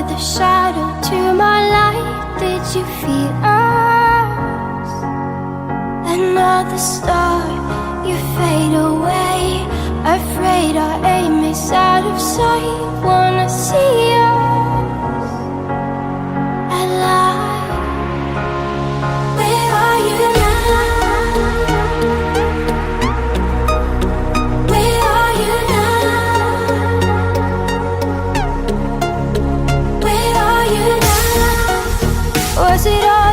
The shadow to my light, did you feel us? Another star, you fade away. Afraid our aim is out of sight. Wanna see us alive. Where are you now? Where are you now? Was it all